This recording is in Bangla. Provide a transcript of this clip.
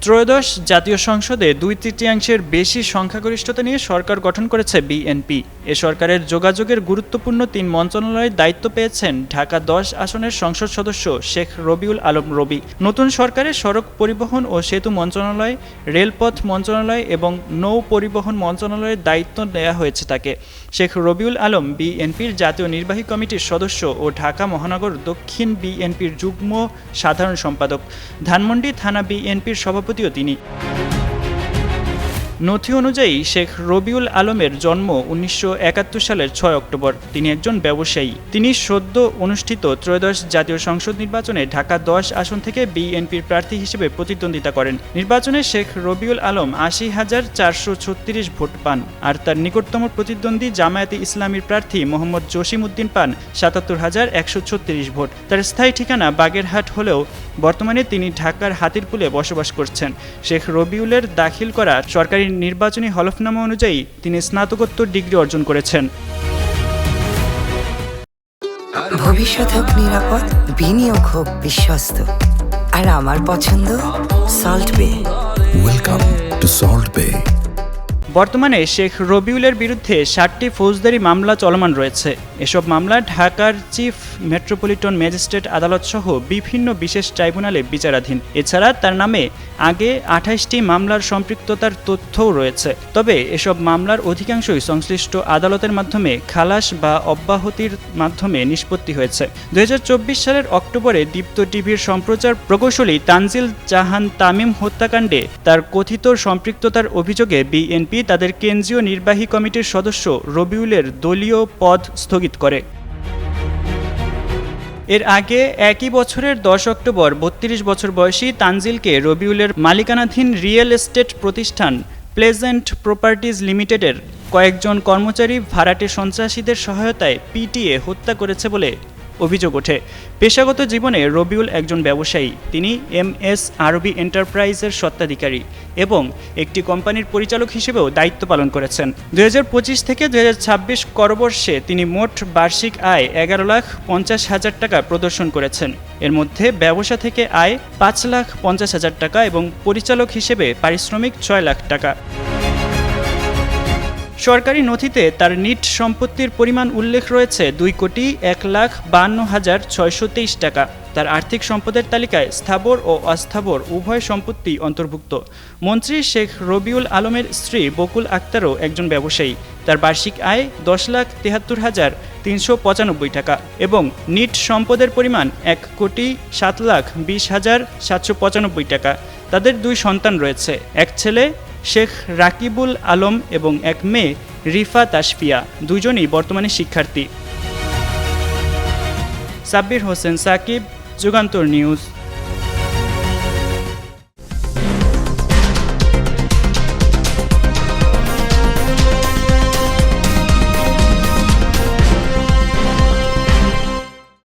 ত্রয়োদশ জাতীয় সংসদে 2/3 বেশি সংখ্যাগরিষ্ঠতা নিয়ে সরকার গঠন করেছে বিএনপি। এ সরকারের যোগাযোগের গুরুত্বপূর্ণ 3 মন্ত্রণালয়ের দায়িত্ব পেয়েছেন ঢাকা 10 আসনের সংসদ সদস্য শেখ রবিউল আলম রবি। নতুন সরকারে সড়ক পরিবহন ও সেতু মন্ত্রণালয়, রেলপথ মন্ত্রণালয় এবং নৌ পরিবহন মন্ত্রণালয়ের দায়িত্ব দেওয়া হয়েছে তাকে। শেখ রবিউল আলম বিএনপির জাতীয় নির্বাহী কমিটির সদস্য ও ঢাকা মহানগর দক্ষিণ বিএনপির যুগ্ম সাধারণ সম্পাদক। ধানমন্ডি থানা বিএনপির সভাপতিও তিনি। নথি অনুযায়ী শেখ রবিউল আলমের জন্ম 1971 সালের 6 অক্টোবর। তিনি একজন ব্যবসায়ী। তিনি সদ্য অনুষ্ঠিত ত্রয়োদশ জাতীয় সংসদ নির্বাচনে ঢাকা 10 আসন থেকে বিএনপির প্রার্থী হিসেবে প্রতিদ্বন্দ্বিতা করেন। নির্বাচনে শেখ রবিউল আলম 80,436 ভোট পান, আর তার নিকটতম প্রতিদ্বন্দ্বী জামায়াতে ইসলামীর প্রার্থী মোহাম্মদ জসিম উদ্দিন পান 77,136 ভোট। তার স্থায়ী ঠিকানা বাগেরহাট হলেও বর্তমানে তিনি ঢাকার হাতিরপুলে বসবাস করছেন। শেখ রবিউলের দাখিল করা সরকারি নির্বাচনী হলফনামা অনুযায়ী তিনি স্নাতকোত্তর ডিগ্রি অর্জন করেছেন। ভবিষ্যৎ হোক নিরাপদ, বিনিয়োগ হোক বিশ্বস্ত, আর আমার পছন্দ সল্ট বে। ওয়েলকাম টু সল্ট বে। বর্তমানে শেখ রবিউলের বিরুদ্ধে 7টি ফৌজদারি মামলা চলমান রয়েছে। এসব মামলা ঢাকার চিফ মেট্রোপলিটন ম্যাজিস্ট্রেট আদালত সহ বিভিন্ন বিশেষ ট্রাইব্যুনালে বিচারাধীন। এছাড়া তার নামে আগে 28টি মামলার সম্পৃক্ততার তথ্যও রয়েছে। তবে এসব মামলার অধিকাংশই সংশ্লিষ্ট আদালতের মাধ্যমে খালাস বা অব্যাহতির মাধ্যমে নিষ্পত্তি হয়েছে। 2024 সালের অক্টোবরে দীপ্ত টিভির সম্প্রচার প্রকৌশলী তানজিল জাহান তামিম হত্যাকাণ্ডে তার কথিত সম্পৃক্ততার অভিযোগে বিএনপি তাদের কেন্দ্রীয় নির্বাহী কমিটির সদস্য রবিউলের দলীয় পদ স্থগিত করে। এর আগে একই বছরের 10 অক্টোবর 32 বছর বয়সী তানজিলকে রবিউলের মালিকানাধীন রিয়েল এস্টেট প্রতিষ্ঠান প্লেজেন্ট প্রপার্টিজ লিমিটেডের কয়েকজন কর্মচারী ভাড়াটে সন্ত্রাসীদের সহায়তায় পিটিয়ে হত্যা করেছে বলে অভিযোগ ওঠে। পেশাগত জীবনে রবিউল একজন ব্যবসায়ী। তিনি MS আরবি এন্টারপ্রাইজের স্বত্বাধিকারী এবং একটি কোম্পানির পরিচালক হিসেবেও দায়িত্ব পালন করেছেন। 2025 থেকে 2026 করবর্ষে তিনি মোট বার্ষিক আয় 11,50,000 টাকা প্রদর্শন করেছেন। এর মধ্যে ব্যবসা থেকে আয় 5,50,000 টাকা এবং পরিচালক হিসেবে পারিশ্রমিক 6 লাখ টাকা। সরকারি নথিতে তার নিট সম্পত্তির পরিমাণ উল্লেখ রয়েছে 2,01,52,623 টাকা। তার আর্থিক সম্পদের তালিকায় স্থাবর ও অস্থাবর উভয় সম্পত্তি অন্তর্ভুক্ত। মন্ত্রী শেখ রবিউল আলমের স্ত্রী বকুল আক্তারও একজন ব্যবসায়ী। তার বার্ষিক আয় 10,73,395 টাকা এবং নিট সম্পদের পরিমাণ 1,07,20,795 টাকা। তাদের 2 সন্তান রয়েছে, এক ছেলে শেখ রাকিবুল আলম এবং এক মেয়ে রিফা তাশফিয়া। দুজনই বর্তমানে শিক্ষার্থী। সাব্বির হোসেন সাকিব, যুগান্তর নিউজ।